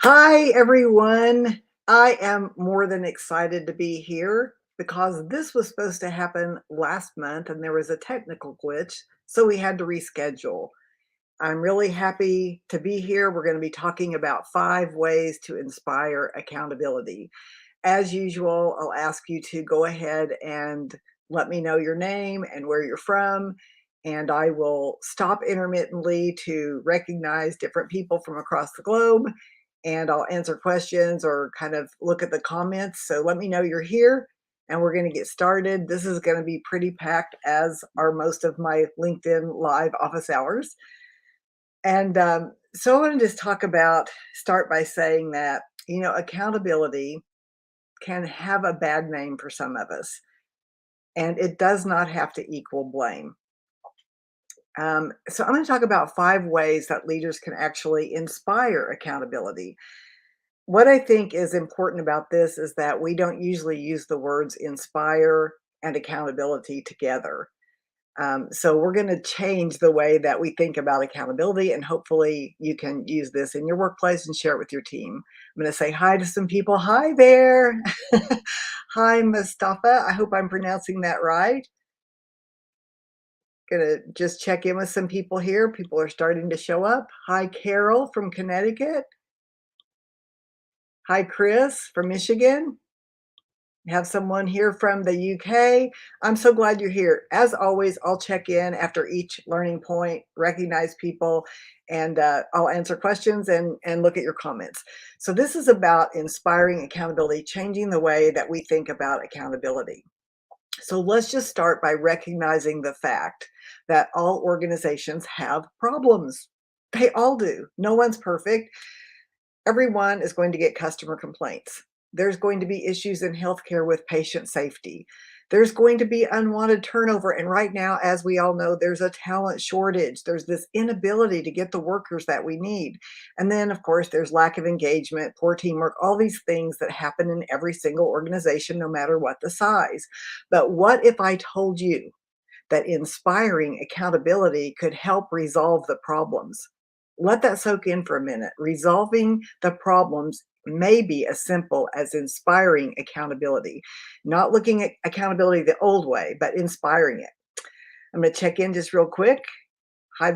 Hi, everyone. I am more than excited to be here because this was supposed to happen last month and there was a technical glitch, so we had to reschedule. I'm really happy to be here. We're going to be talking about 5 ways to inspire accountability. As usual, I'll ask you to go ahead and let me know your name and where you're from, and I will stop intermittently to recognize different people from across the globe, and I'll answer questions or kind of look at the comments. So let me know you're here, and we're going to get started. This is going to be pretty packed, as are most of my LinkedIn live office hours. And so I want to just start by saying that, accountability can have a bad name for some of us, and it does not have to equal blame. So I'm going to talk about 5 ways that leaders can actually inspire accountability. What I think is important about this is that we don't usually use the words inspire and accountability together. So we're going to change the way that we think about accountability, and hopefully you can use this in your workplace and share it with your team. I'm going to say hi to some people. Hi there. Hi, Mustafa. I hope I'm pronouncing that right. Gonna just check in with some people here. People are starting to show up. Hi, Carol from Connecticut. Hi, Chris from Michigan. Have someone here from the UK. I'm so glad you're here. As always, I'll check in after each learning point, recognize people, and I'll answer questions and look at your comments. So this is about inspiring accountability, changing the way that we think about accountability. So let's just start by recognizing the fact that all organizations have problems. They all do. No one's perfect. Everyone is going to get customer complaints. There's going to be issues in healthcare with patient safety. There's going to be unwanted turnover. And right now, as we all know, there's a talent shortage. There's this inability to get the workers that we need. And then, of course, there's lack of engagement, poor teamwork, all these things that happen in every single organization, no matter what the size. But what if I told you that inspiring accountability could help resolve the problems? Let that soak in for a minute. Resolving the problems may be as simple as inspiring accountability, not looking at accountability the old way, but inspiring it. I'm going to check in just real quick. Hi,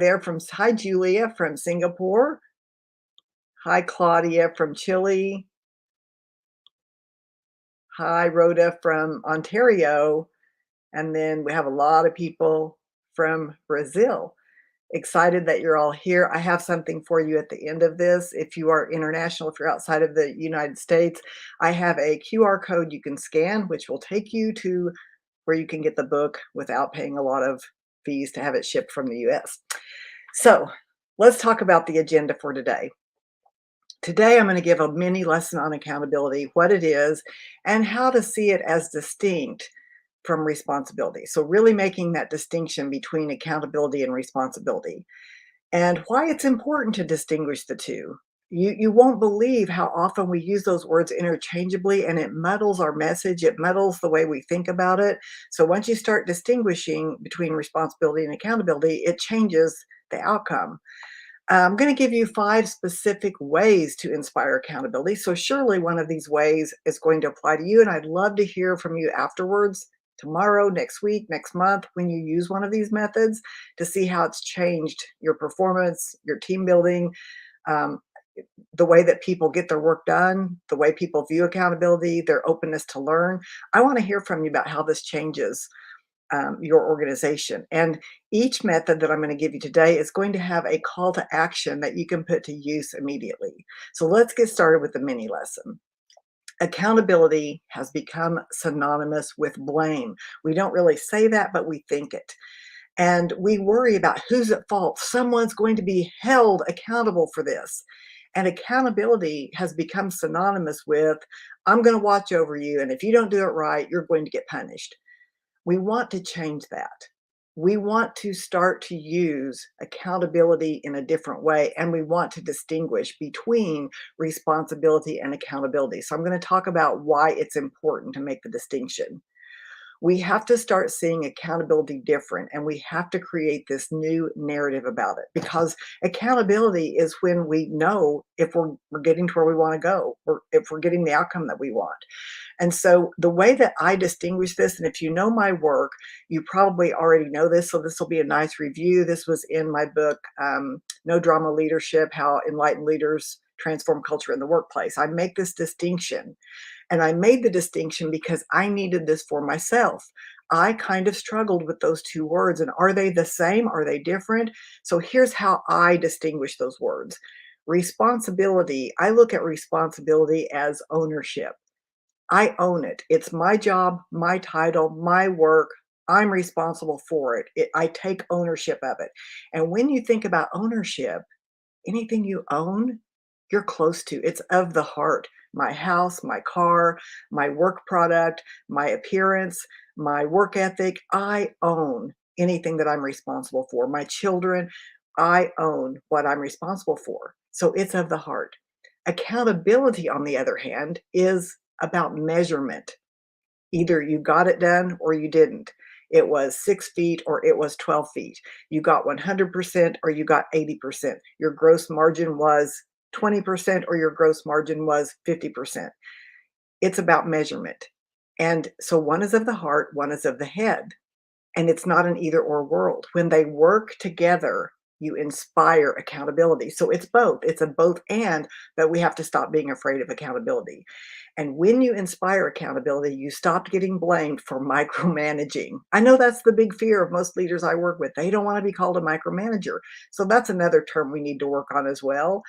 Julia from Singapore. Hi, Claudia from Chile. Hi, Rhoda from Ontario. And then we have a lot of people from Brazil. Excited that you're all here. I have something for you at the end of this. If you are international, if you're outside of the United States, I have a QR code you can scan, which will take you to where you can get the book without paying a lot of fees to have it shipped from the US. So let's talk about the agenda for today. Today, I'm going to give a mini lesson on accountability, what it is, and how to see it as distinct from responsibility. So, really making that distinction between accountability and responsibility, and why it's important to distinguish the two. You won't believe how often we use those words interchangeably, and it muddles our message, it muddles the way we think about it. So, once you start distinguishing between responsibility and accountability, it changes the outcome. I'm going to give you 5 specific ways to inspire accountability. So, surely one of these ways is going to apply to you. And I'd love to hear from you afterwards, tomorrow, next week, next month, when you use one of these methods to see how it's changed your performance, your team building, um, the way that people get their work done, the way people view accountability, their openness to learn. I want to hear from you about how this changes your organization. And each method that I'm going to give you today is going to have a call to action that you can put to use immediately. So let's get started with the mini lesson. Accountability has become synonymous with blame. We don't really say that, but we think it. And we worry about who's at fault. Someone's going to be held accountable for this. And accountability has become synonymous with, I'm going to watch over you. And if you don't do it right, you're going to get punished. We want to change that. We want to start to use accountability in a different way, and we want to distinguish between responsibility and accountability. So I'm going to talk about why it's important to make the distinction. We have to start seeing accountability different, and we have to create this new narrative about it, because accountability is when we know if we're getting to where we want to go, or if we're getting the outcome that we want. And so the way that I distinguish this, and if you know my work, you probably already know this, so this will be a nice review. This was in my book, No Drama Leadership: How Enlightened Leaders Transform Culture in the Workplace. I make this distinction, and I made the distinction because I needed this for myself. I kind of struggled with those two words, and are they the same? Are they different? So here's how I distinguish those words. Responsibility, I look at responsibility as ownership. I own it. It's my job, my title, my work. I'm responsible for it. I take ownership of it. And when you think about ownership, anything you own, you're close to. It's of the heart. My house, my car, my work product, my appearance, my work ethic. I own anything that I'm responsible for. My children, I own what I'm responsible for. So it's of the heart. Accountability, on the other hand, is about measurement. Either you got it done or you didn't. It was 6 feet or it was 12 feet. You got 100% or you got 80%. Your gross margin was 20% or your gross margin was 50%. It's about measurement. And so one is of the heart, one is of the head. And it's not an either or world. When they work together, you inspire accountability. So it's both. It's a both and, but we have to stop being afraid of accountability. And when you inspire accountability, you stop getting blamed for micromanaging. I know that's the big fear of most leaders I work with. They don't want to be called a micromanager. So that's another term we need to work on as well.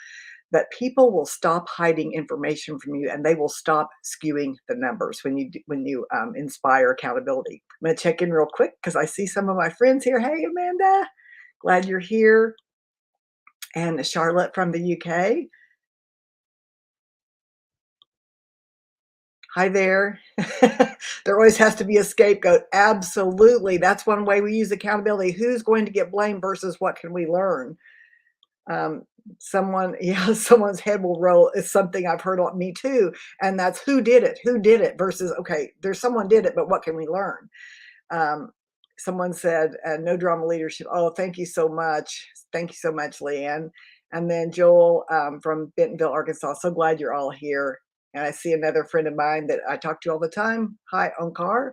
That people will stop hiding information from you, and they will stop skewing the numbers when you inspire accountability. I'm going to check in real quick because I see some of my friends here. Hey, Amanda, glad you're here. And Charlotte from the UK. Hi there. There always has to be a scapegoat. Absolutely. That's one way we use accountability. Who's going to get blamed versus what can we learn? Um, someone, yeah, someone's head will roll is something I've heard on me too. And that's who did it versus, okay, there's someone did it, but what can we learn? Um, Someone said, no drama leadership. Oh, thank you so much. Thank you so much, Leanne. And then Joel from Bentonville, Arkansas. So glad you're all here. And I see another friend of mine that I talk to all the time. Hi, Onkar.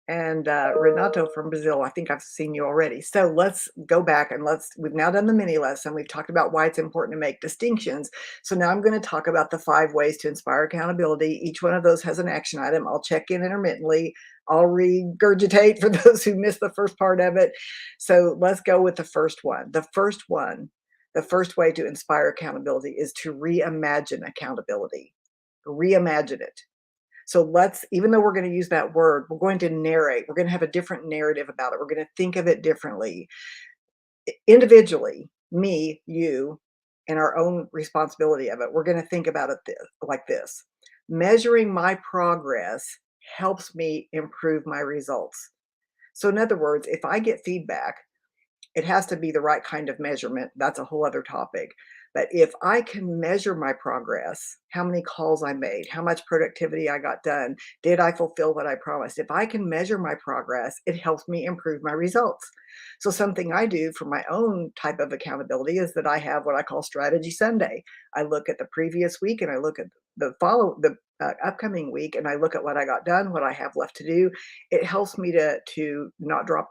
And Renato from Brazil. I think I've seen you already. So let's go back and we've now done the mini lesson. We've talked about why it's important to make distinctions. So now I'm going to talk about the 5 ways to inspire accountability. Each one of those has an action item. I'll check in intermittently. I'll regurgitate for those who missed the first part of it. So let's go with the first one. The first way to inspire accountability is to reimagine accountability. Reimagine it. So even though we're going to use that word, we're going to narrate. We're going to have a different narrative about it. We're going to think of it differently. Individually, me, you, and our own responsibility of it, we're going to think about it like this. Measuring my progress helps me improve my results. So in other words, if I get feedback, it has to be the right kind of measurement. That's a whole other topic. But if I can measure my progress, how many calls I made, how much productivity I got done, did I fulfill what I promised? If I can measure my progress, it helps me improve my results. So something I do for my own type of accountability is that I have what I call Strategy Sunday. I look at the previous week and I look at the upcoming week, and I look at what I got done, what I have left to do. It helps me to not drop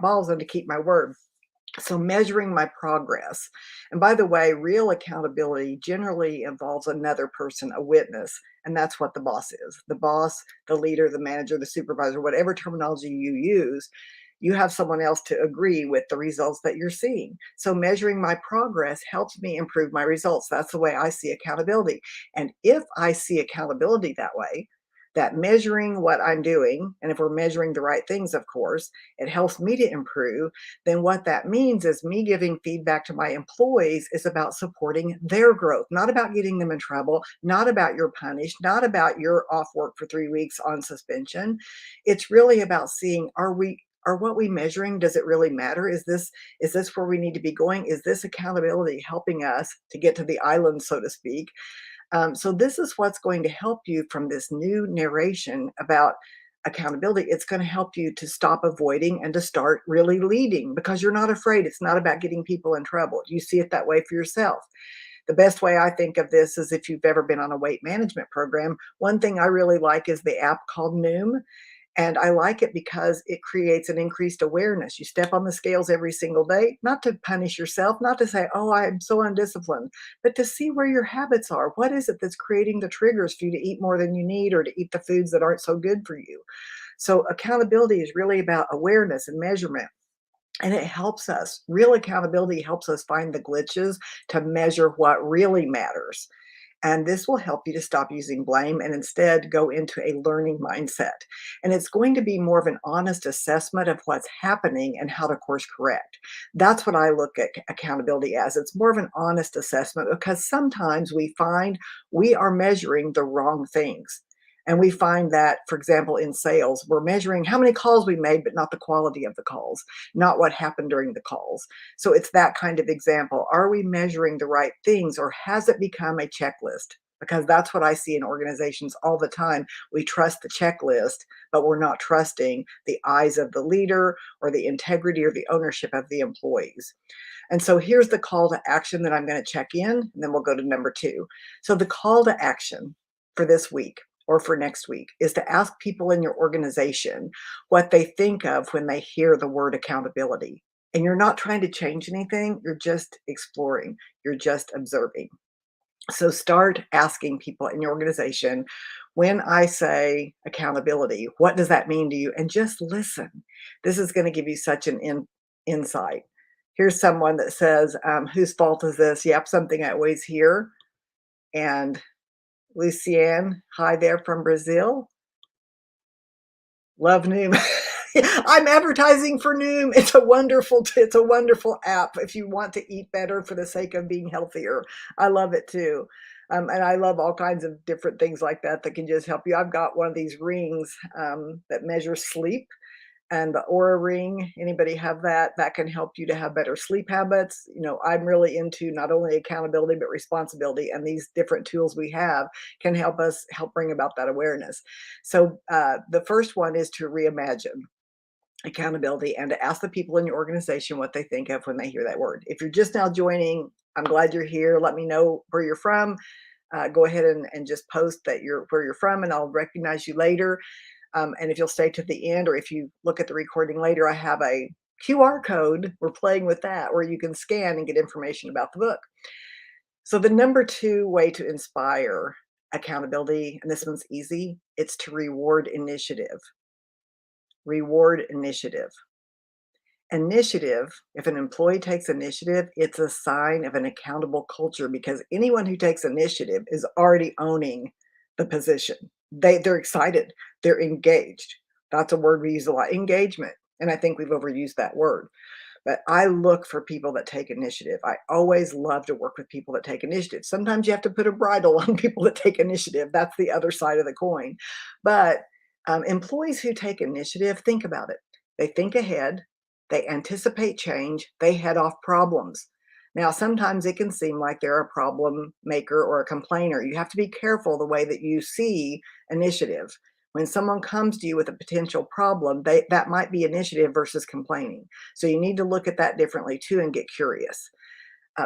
balls and to keep my word. So measuring my progress. And by the way, real accountability generally involves another person, a witness, and that's what the boss is. The boss, the leader, the manager, the supervisor, whatever terminology you use, you have someone else to agree with the results that you're seeing. So measuring my progress helps me improve my results. That's the way I see accountability. And if I see accountability that way, that measuring what I'm doing, and if we're measuring the right things, of course, it helps me to improve, then what that means is me giving feedback to my employees is about supporting their growth, not about getting them in trouble, not about you're punished, not about you're off work for 3 weeks on suspension. It's really about seeing, are what we measuring, does it really matter? Is this where we need to be going? Is this accountability helping us to get to the island, so to speak? So this is what's going to help you from this new narration about accountability. It's going to help you to stop avoiding and to start really leading because you're not afraid. It's not about getting people in trouble. You see it that way for yourself. The best way I think of this is if you've ever been on a weight management program. One thing I really like is the app called Noom. And I like it because it creates an increased awareness. You step on the scales every single day, not to punish yourself, not to say, oh, I'm so undisciplined, but to see where your habits are. What is it that's creating the triggers for you to eat more than you need or to eat the foods that aren't so good for you? So, accountability is really about awareness and measurement. And it helps us. Real accountability helps us find the glitches to measure what really matters. And this will help you to stop using blame and instead go into a learning mindset. And it's going to be more of an honest assessment of what's happening and how to course correct. That's what I look at accountability as. It's more of an honest assessment because sometimes we find we are measuring the wrong things. And we find that, for example, in sales, we're measuring how many calls we made, but not the quality of the calls, not what happened during the calls. So it's that kind of example. Are we measuring the right things or has it become a checklist? Because that's what I see in organizations all the time. We trust the checklist, but we're not trusting the eyes of the leader or the integrity or the ownership of the employees. And so here's the call to action that I'm going to check in, and then we'll go to number two. So the call to action for this week or for next week is to ask people in your organization what they think of when they hear the word accountability. And you're not trying to change anything, you're just exploring, you're just observing. So start asking people in your organization, when I say accountability, what does that mean to you? And just listen. This is going to give you such an insight. Here's someone that says, whose fault is this? Yep, something I always hear. And Lucienne, hi there from Brazil. Love Noom. I'm advertising for Noom. It's a wonderful app if you want to eat better for the sake of being healthier. I love it too. And I love all kinds of different things like that that can just help you. I've got one of these rings that measures sleep and the Aura Ring. Anybody have that? That can help you to have better sleep habits. You know, I'm really into not only accountability but responsibility, and these different tools we have can help us help bring about that awareness. So the first one is to reimagine accountability and to ask the people in your organization what they think of when they hear that word. If you're just now joining, I'm glad you're here. Let me know where you're from. Go ahead and just post that you're where you're from, and I'll recognize you later. And if you'll stay to the end, or if you look at the recording later, I have a QR code. We're playing with that where you can scan and get information about the book. So, the number two way to inspire accountability, and this one's easy, it's to reward initiative. Reward initiative. Initiative, if an employee takes initiative, it's a sign of an accountable culture because anyone who takes initiative is already owning the position. They're excited, they're engaged. That's a word we use a lot, engagement. And I think we've overused that word. But I look for people that take initiative. I always love to work with people that take initiative. Sometimes you have to put a bridle on people that take initiative. That's the other side of the coin. But employees who take initiative, think about it. They think ahead, they anticipate change, they head off problems. Now, sometimes it can seem like they're a problem maker or a complainer. You have to be careful the way that you see initiative. When someone comes to you with a potential problem, that might be initiative versus complaining. So you need to look at that differently too and get curious.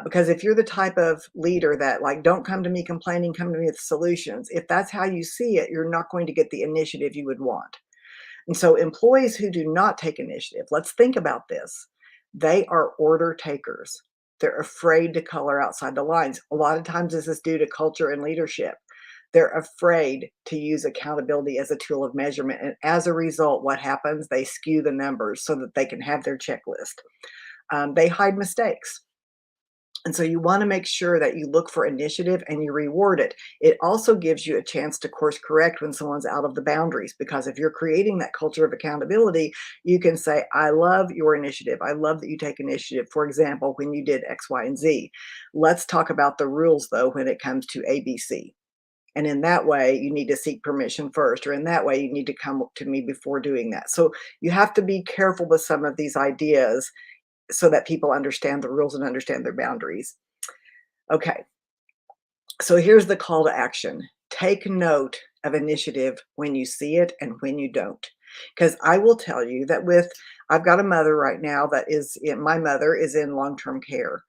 Because if you're the type of leader that, like, don't come to me complaining, come to me with solutions, if that's how you see it, you're not going to get the initiative you would want. And so, employees who do not take initiative, let's think about this. They are order takers. They're afraid to color outside the lines. A lot of times, this is due to culture and leadership. They're afraid to use accountability as a tool of measurement. And as a result, what happens? They skew the numbers so that they can have their checklist. They hide mistakes. And so you want to make sure that you look for initiative and you reward it. It also gives you a chance to course correct when someone's out of the boundaries, because if you're creating that culture of accountability, you can say, I love your initiative. I love that you take initiative. For example, when you did X, Y, and Z. Let's talk about the rules, though, when it comes to ABC. And in that way, you need to seek permission first, or in that way, you need to come to me before doing that. So you have to be careful with some of these ideas so that people understand the rules and understand their boundaries. Okay. So here's the call to action. Take note of initiative when you see it and when you don't. Because I will tell you that I've got a mother right now my mother is in long term care.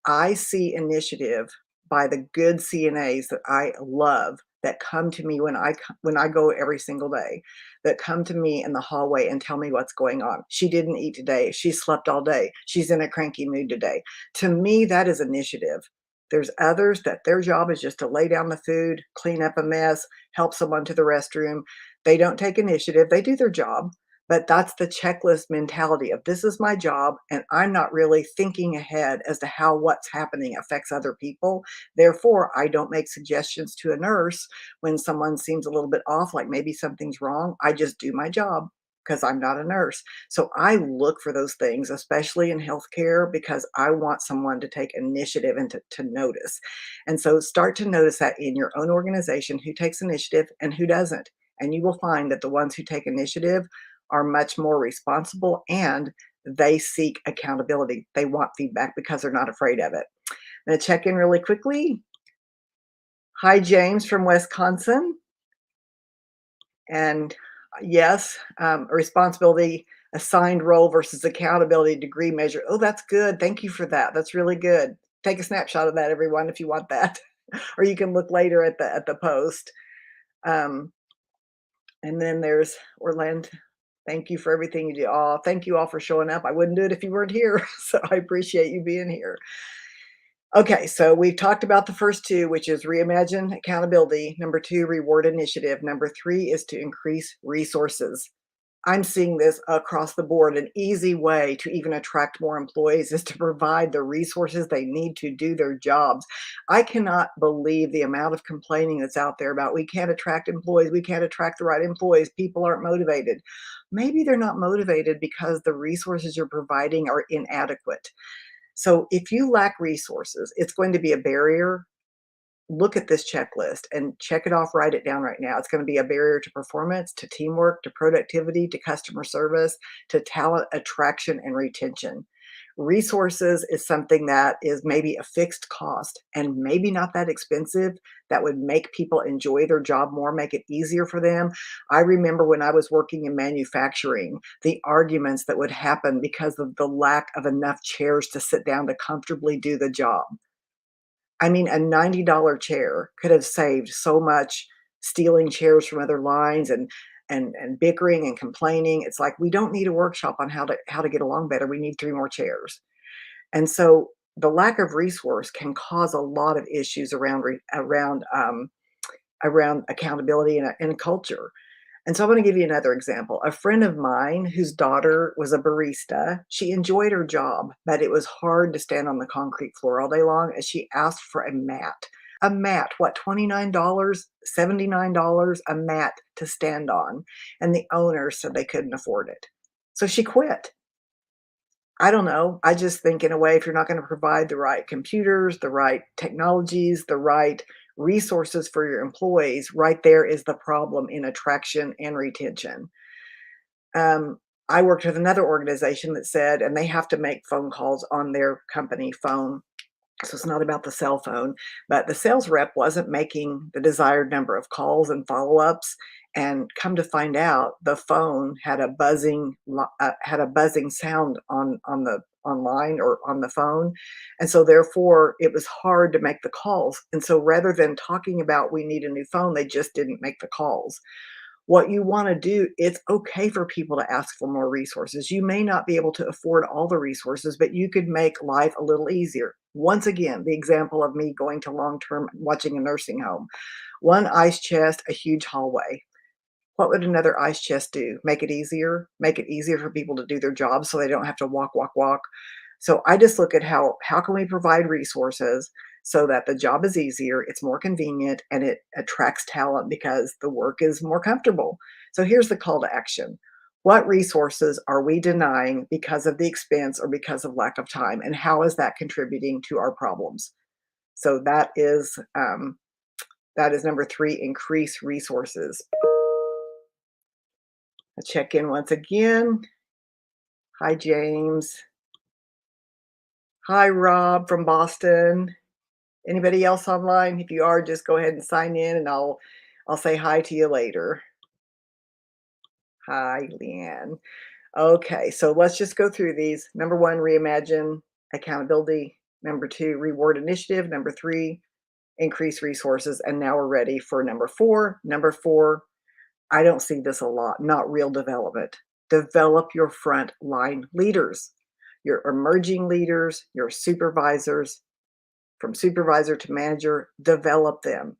I see initiative by the good CNAs that I love that come to me when I go every single day, that come to me in the hallway and tell me what's going on. She didn't eat today. She slept all day. She's in a cranky mood today. To me, that is initiative. There's others that their job is just to lay down the food, clean up a mess, help someone to the restroom. They don't take initiative. They do their job, but that's the checklist mentality of this is my job, and I'm not really thinking ahead as to how what's happening affects other people. Therefore, I don't make suggestions to a nurse when someone seems a little bit off, like maybe something's wrong. I just do my job because I'm not a nurse. So I look for those things, especially in healthcare, because I want someone to take initiative and to notice. And so start to notice that in your own organization who takes initiative and who doesn't. And you will find that the ones who take initiative are much more responsible and they seek accountability. They want feedback because they're not afraid of it. I'm going to check in really quickly. Hi, James from Wisconsin. And yes, responsibility, assigned role versus accountability degree measure. Oh, that's good. Thank you for that. That's really good. Take a snapshot of that, everyone, if you want that, or you can look later at the post. Um, and then there's Orlando. Thank you for everything you do. Oh, thank you all for showing up. I wouldn't do it if you weren't here. So I appreciate you being here. Okay, so we've talked about the first two, which is reimagine accountability. Number two, reward initiative. Number three is to increase resources. I'm seeing this across the board. An easy way to even attract more employees is to provide the resources they need to do their jobs. I cannot believe the amount of complaining that's out there about we can't attract employees, we can't attract the right employees, people aren't motivated. Maybe they're not motivated because the resources you're providing are inadequate. So if you lack resources, it's going to be a barrier. Look at this checklist and check it off, write it down right now. It's going to be a barrier to performance, to teamwork, to productivity, to customer service, to talent attraction and retention. Resources is something that is maybe a fixed cost and maybe not that expensive, that would make people enjoy their job more, make it easier for them. I remember when I was working in manufacturing, the arguments that would happen because of the lack of enough chairs to sit down to comfortably do the job. I mean, a $90 chair could have saved so much stealing chairs from other lines and bickering and complaining. It's like, we don't need a workshop on how to get along better. We need 3 more chairs. And so the lack of resource can cause a lot of issues around accountability and culture. And so I want to give you another example. A friend of mine whose daughter was a barista, she enjoyed her job, but it was hard to stand on the concrete floor all day long, and she asked for a mat. A mat, what, $29, $79 a mat to stand on. And the owner said they couldn't afford it. So she quit. I don't know. I just think in a way, if you're not going to provide the right computers, the right technologies, the right resources for your employees, right there is the problem in attraction and retention. Um, I worked with another organization that said, and they have to make phone calls on their company phone. So it's not about the cell phone, but the sales rep wasn't making the desired number of calls and follow-ups. And come to find out, the phone had had a buzzing sound on the online or on the phone, and so therefore it was hard to make the calls. And so rather than talking about we need a new phone, they just didn't make the calls. What you want to do, it's okay for people to ask for more resources. You may not be able to afford all the resources, but you could make life a little easier. Once again, the example of me going to long term, watching a nursing home, one ice chest, a huge hallway. What would another ice chest do? Make it easier? Make it easier for people to do their jobs so they don't have to walk, walk, walk. So I just look at how can we provide resources so that the job is easier, it's more convenient, and it attracts talent because the work is more comfortable. So here's the call to action. What resources are we denying because of the expense or because of lack of time? And how is that contributing to our problems? So that is number three, increase resources. I check in once again. Hi, James. Hi, Rob from Boston. Anybody else online? If you are, just go ahead and sign in and I'll say hi to you later. Hi, Leanne. Okay, so let's just go through these. Number 1, reimagine accountability. Number 2, reward initiative. Number 3, increase resources. And now we're ready for number 4. Number 4, I don't see this a lot, not real development. Develop your front line leaders, your emerging leaders, your supervisors, from supervisor to manager, develop them.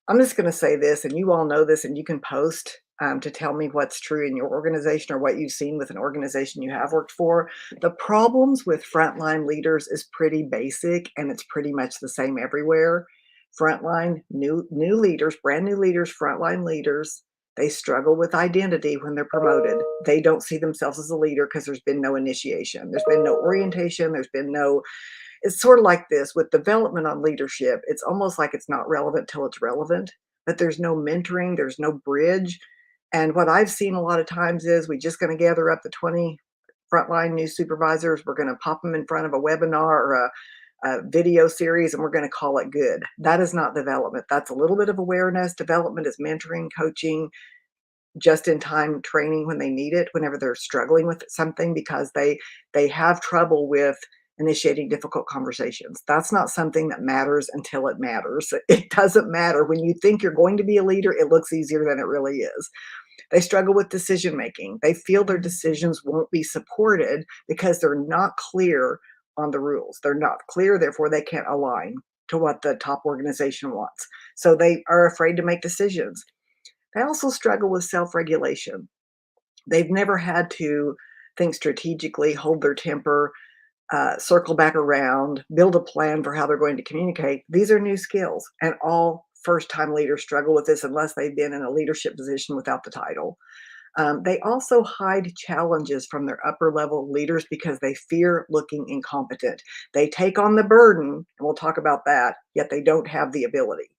I'm just going to say this, and you all know this, and you can post to tell me what's true in your organization or what you've seen with an organization you have worked for. The problems with frontline leaders is pretty basic, and it's pretty much the same everywhere. Frontline, new leaders, brand new leaders, frontline leaders, they struggle with identity when they're promoted. They don't see themselves as a leader because there's been no initiation, there's been no orientation, there's been no, it's sort of like this with development on leadership. It's almost like it's not relevant till it's relevant, but there's no mentoring, there's no bridge. And what I've seen a lot of times is we just going to gather up the 20 frontline new supervisors. We're going to pop them in front of a webinar or a video series, and we're going to call it good. That is not development. That's a little bit of awareness. Development is mentoring, coaching, just in time training when they need it, whenever they're struggling with something because they have trouble with initiating difficult conversations. That's not something that matters until it matters. It doesn't matter. When you think you're going to be a leader, it looks easier than it really is. They struggle with decision making. They feel their decisions won't be supported because they're not clear on the rules. They're not clear, therefore they can't align to what the top organization wants. So they are afraid to make decisions. They also struggle with self-regulation. They've never had to think strategically, hold their temper, circle back around, build a plan for how they're going to communicate. These are new skills, and all first-time leaders struggle with this unless they've been in a leadership position without the title. They also hide challenges from their upper level leaders because they fear looking incompetent. They take on the burden, and we'll talk about that, yet they don't have the ability.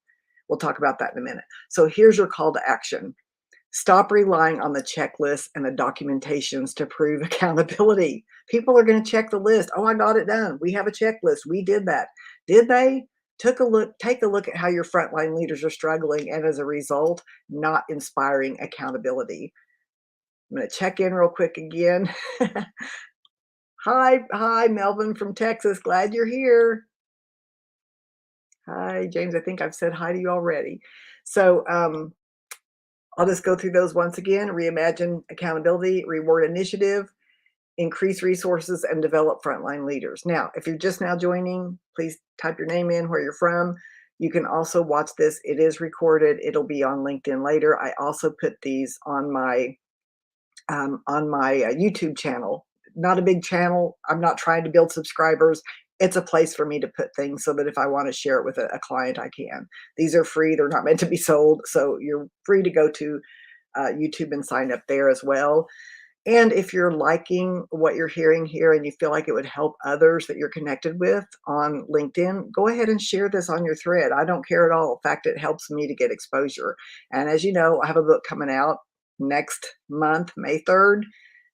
We'll talk about that in a minute. So here's your call to action. Stop relying on the checklist and the documentations to prove accountability. People are going to check the list. Oh, I got it done. We have a checklist. We did that. Did they? Take a look at how your frontline leaders are struggling, and as a result, not inspiring accountability. I'm going to check in real quick again. Hi, Melvin from Texas. Glad you're here. Hi, James. I think I've said hi to you already. So, I'll just go through those once again. Reimagine accountability, reward initiative, increase resources, and develop frontline leaders. Now, if you're just now joining, please type your name in, where you're from. You can also watch this. It is recorded. It'll be on LinkedIn later. I also put these on my YouTube channel. Not a big channel. I'm not trying to build subscribers. It's a place for me to put things so that if I want to share it with a client, I can. These are free. They're not meant to be sold. So you're free to go to YouTube and sign up there as well. And if you're liking what you're hearing here and you feel like it would help others that you're connected with on LinkedIn, go ahead and share this on your thread. I don't care at all. In fact, it helps me to get exposure. And as you know, I have a book coming out next month, May 3rd.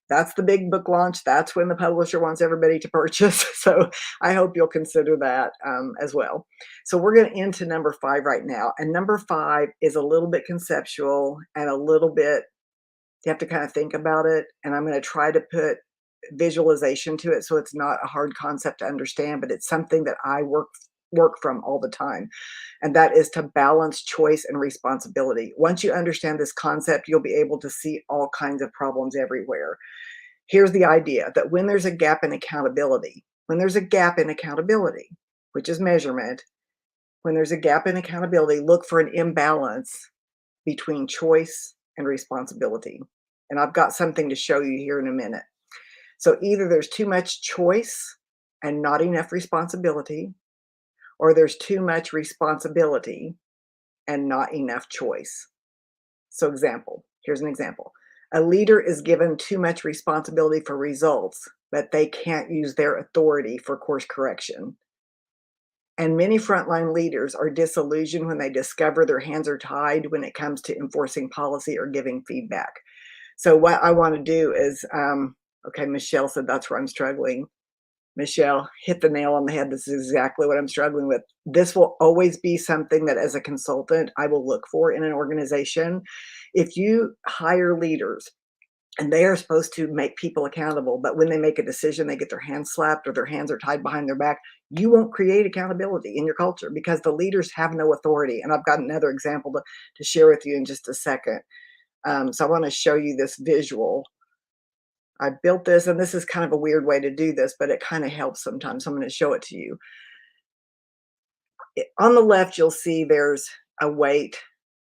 That's the big book launch. That's when the publisher wants everybody to purchase. So I hope you'll consider that as well. So we're going to into number 5 right now. And number 5 is a little bit conceptual and a little bit, you have to kind of think about it. And I'm going to try to put visualization to it so it's not a hard concept to understand, but it's something that I work from all the time. And that is to balance choice and responsibility. Once you understand this concept, you'll be able to see all kinds of problems everywhere. Here's the idea that when there's a gap in accountability, which is measurement, when there's a gap in accountability, look for an imbalance between choice and responsibility. And I've got something to show you here in a minute. So either there's too much choice and not enough responsibility, or there's too much responsibility and not enough choice. So here's an example. A leader is given too much responsibility for results, but they can't use their authority for course correction. And many frontline leaders are disillusioned when they discover their hands are tied when it comes to enforcing policy or giving feedback. So what I want to do is, okay, Michelle said that's where I'm struggling. Michelle hit the nail on the head. This is exactly what I'm struggling with. This will always be something that as a consultant, I will look for in an organization. If you hire leaders and they are supposed to make people accountable, but when they make a decision, they get their hands slapped or their hands are tied behind their back, you won't create accountability in your culture because the leaders have no authority. And I've got another example to share with you in just a second. So I want to show you this visual. I built this, and this is kind of a weird way to do this, but it kind of helps sometimes. So I'm going to show it to you. On the left, you'll see there's a weight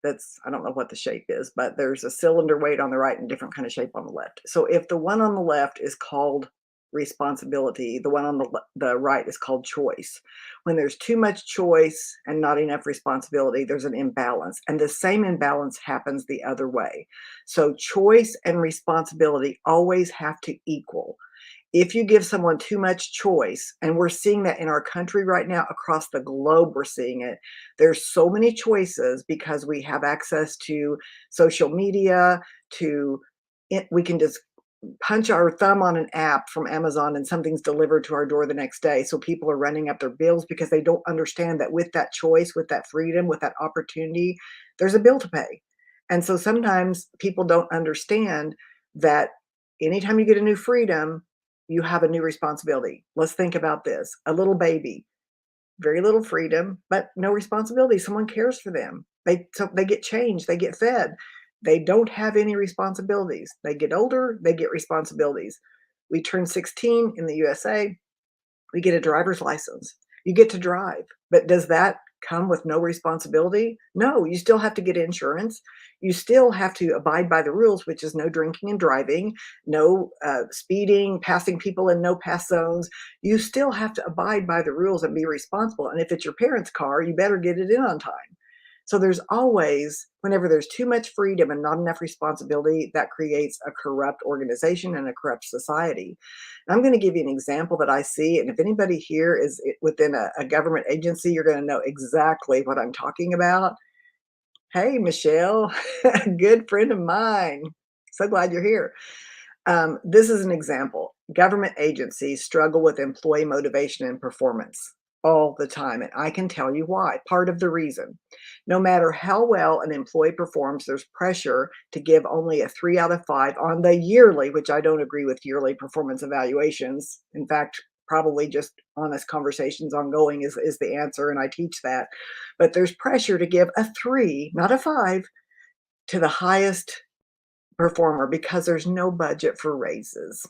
that's, I don't know what the shape is, but there's a cylinder weight on the right and different kind of shape on the left. So if the one on the left is called responsibility, the one on the right is called choice. When there's too much choice and not enough responsibility, there's an imbalance. And the same imbalance happens the other way. So choice and responsibility always have to equal. If you give someone too much choice, and we're seeing that in our country right now, across the globe, we're seeing it. There's so many choices because we have access to social media, to it, we can just punch our thumb on an app from Amazon and something's delivered to our door the next day. So people are running up their bills because they don't understand that with that choice, with that freedom, with that opportunity, there's a bill to pay. And so sometimes people don't understand that anytime you get a new freedom, you have a new responsibility. Let's think about this. A little baby, very little freedom, but no responsibility. Someone cares for them. They get changed, they get fed. They don't have any responsibilities. They get older, they get responsibilities. We turn 16 in the USA, we get a driver's license. You get to drive. But does that come with no responsibility? No, you still have to get insurance. You still have to abide by the rules, which is no drinking and driving, no speeding, passing people in no pass zones. You still have to abide by the rules and be responsible. And if it's your parents' car, you better get it in on time. So there's always, whenever there's too much freedom and not enough responsibility, that creates a corrupt organization and a corrupt society. And I'm going to give you an example that I see. And if anybody here is within a government agency, you're going to know exactly what I'm talking about. Hey, Michelle, a good friend of mine. So glad you're here. This is an example. Government agencies struggle with employee motivation and performance all the time. And I can tell you why. Part of the reason, no matter how well an employee performs, there's pressure to give only a 3 out of 5 on the yearly, which I don't agree with yearly performance evaluations. In fact, probably just honest conversations ongoing is the answer. And I teach that. But there's pressure to give a 3, not a 5, to the highest performer because there's no budget for raises.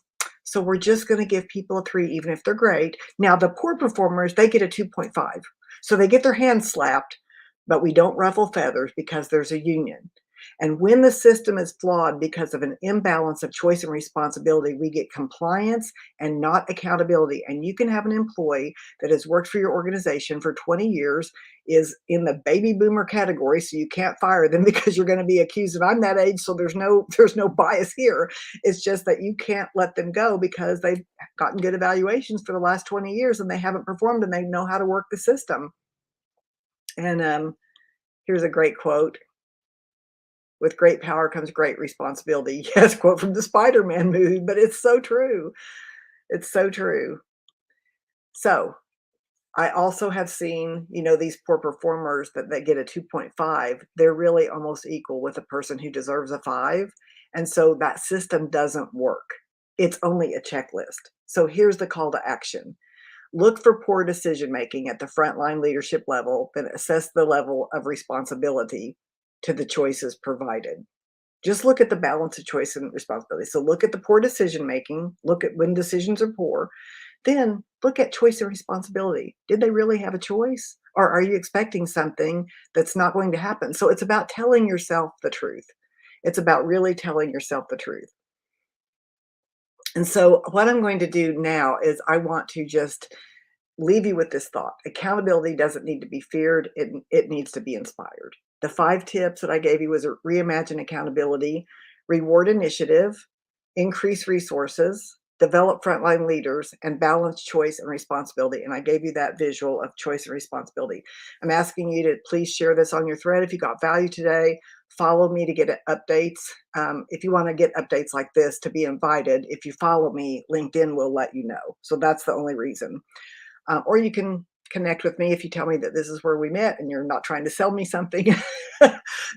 So we're just going to give people a 3, even if they're great. Now, the poor performers, they get a 2.5. So they get their hands slapped, but we don't ruffle feathers because there's a union. And when the system is flawed because of an imbalance of choice and responsibility, we get compliance and not accountability. And you can have an employee that has worked for your organization for 20 years, is in the baby boomer category, so you can't fire them because you're going to be accused of, I'm that age, so there's no bias here. It's just that you can't let them go because they've gotten good evaluations for the last 20 years and they haven't performed and they know how to work the system. And here's a great quote. With great power comes great responsibility. Yes, quote from the Spider-Man movie, but it's so true. It's so true. So I also have seen, these poor performers that get a 2.5, they're really almost equal with a person who deserves a 5. And so that system doesn't work. It's only a checklist. So here's the call to action. Look for poor decision making at the frontline leadership level, then assess the level of responsibility to the choices provided. Just look at the balance of choice and responsibility. So look at the poor decision making, look at when decisions are poor, then look at choice and responsibility. Did they really have a choice? Or are you expecting something that's not going to happen? So it's about telling yourself the truth. It's about really telling yourself the truth. And so what I'm going to do now is I want to just leave you with this thought. Accountability doesn't need to be feared. It needs to be inspired. The 5 tips that I gave you was reimagine accountability, reward initiative, increase resources, develop frontline leaders, and balance choice and responsibility. And I gave you that visual of choice and responsibility. I'm asking you to please share this on your thread if you got value today. Follow me to get updates. If you want to get updates like this to be invited, if you follow me, LinkedIn will let you know. So that's the only reason. Or you can connect with me if you tell me that this is where we met and you're not trying to sell me something,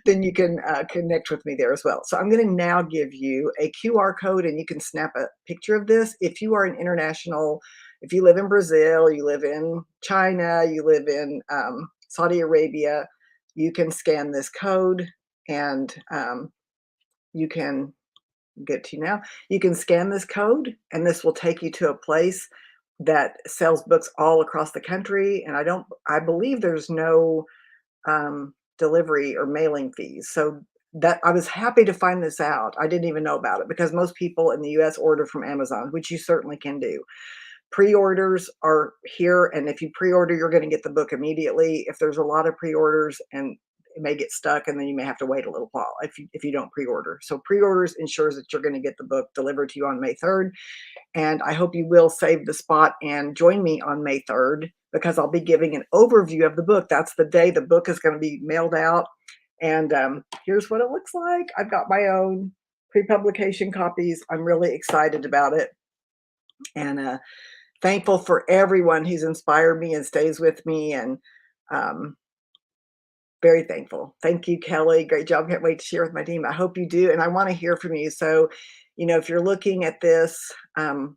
then you can connect with me there as well. So I'm going to now give you a QR code and you can snap a picture of this. If you are an international, if you live in Brazil, you live in China, you live in Saudi Arabia, you can scan this code and you can get to you now. You can scan this code and this will take you to a place that sells books all across the country. And I believe there's no delivery or mailing fees. So that I was happy to find this out. I didn't even know about it because most people in the US order from Amazon, which you certainly can do. Pre-orders are here, and if you pre-order, you're going to get the book immediately. If there's a lot of pre-orders, and it may get stuck, and then you may have to wait a little while if you don't pre-order. So pre-orders ensures that you're going to get the book delivered to you on May 3rd. And I hope you will save the spot and join me on May 3rd because I'll be giving an overview of the book. That's the day the book is going to be mailed out. And here's what it looks like. I've got my own pre-publication copies. I'm really excited about it. And thankful for everyone who's inspired me and stays with me, and um, very thankful. Thank you, Kelly. Great job. Can't wait to share with my team. I hope you do. And I want to hear from you. So, if you're looking at this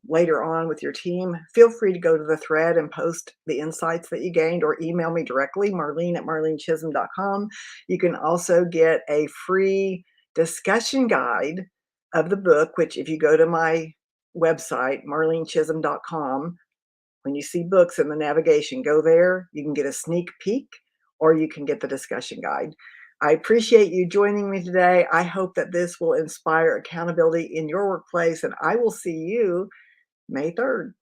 later on with your team, feel free to go to the thread and post the insights that you gained or email me directly, Marlene@marlenechism.com. You can also get a free discussion guide of the book, which if you go to my website, marlenechism.com, when you see books in the navigation, go there. You can get a sneak peek or you can get the discussion guide. I appreciate you joining me today. I hope that this will inspire accountability in your workplace, and I will see you May 3rd.